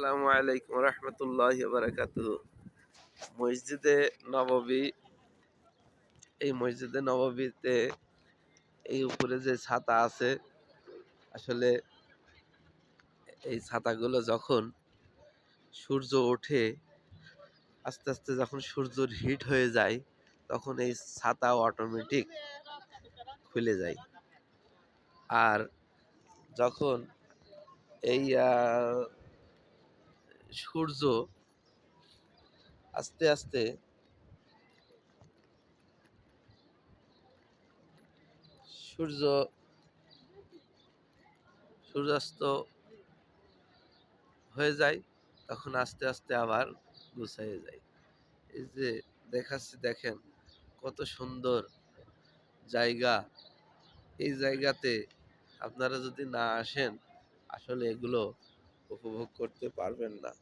আসসালামু আলাইকুম রহমতুল্লাহি ওয়া বারাকাতুহু। মসজিদে নববী, এই মসজিদে নববীতে এই উপরে যে ছাতা আছে, আসলে এই ছাতাগুলো যখন সূর্য ওঠে, আস্তে আস্তে যখন সূর্যর হিট হয়ে যায়, তখন এই ছাতা অটোমেটিক খুলে যায়। আর যখন এই সূর্য আস্তে আস্তে সূর্যাস্ত হয়ে যায়, তখন আস্তে আস্তে আবার গুছাইয়ে যায়। এই যে দেখাচ্ছি, দেখেন কত সুন্দর জায়গা। এই জায়গাতে আপনারা যদি না আসেন, আসলে এগুলো উপভোগ করতে পারবেন না।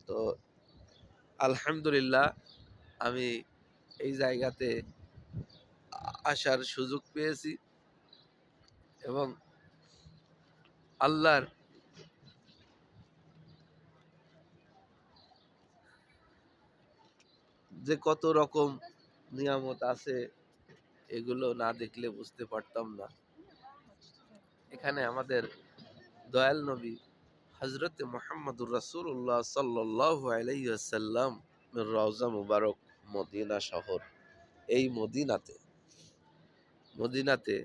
তো আলহামদুলিল্লাহ, আমি এই জায়গাতে আসার সুযোগ পেয়েছি এবং আল্লাহর যে কত রকম নিয়ামত আছে, এগুলো না দেখলে বুঝতে পারতাম না। এখানে আমাদের দয়াল নবী হযরত মুহাম্মদুর রাসূলুল্লাহ সাল্লাল্লাহু আলাইহি ওয়াসাল্লাম রওজা মুবারক মদিনা শহর। এই মদিনাতে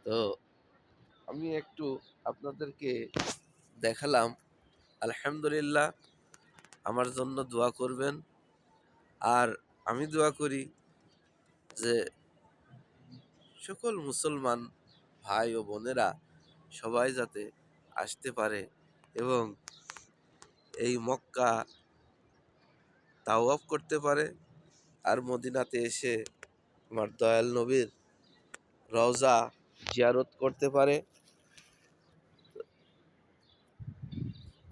তো আমি একটু আপনাদেরকে দেখালাম। আলহামদুলিল্লাহ, আমার জন্য দোয়া করবেন। আর আমি দোয়া করি যে সকল মুসলমান ভাই ও বোনেরা সবাই যাতে আসতে পারে এবং এই মক্কা তাওয়াফ করতে পারে, আর মদিনাতে এসে আমার দয়াল নবীর রওজা জিয়ারত করতে পারে।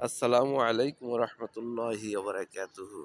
আসসালামু আলাইকুম রহমতুল্লাহি ওয়া বারাকাতুহু।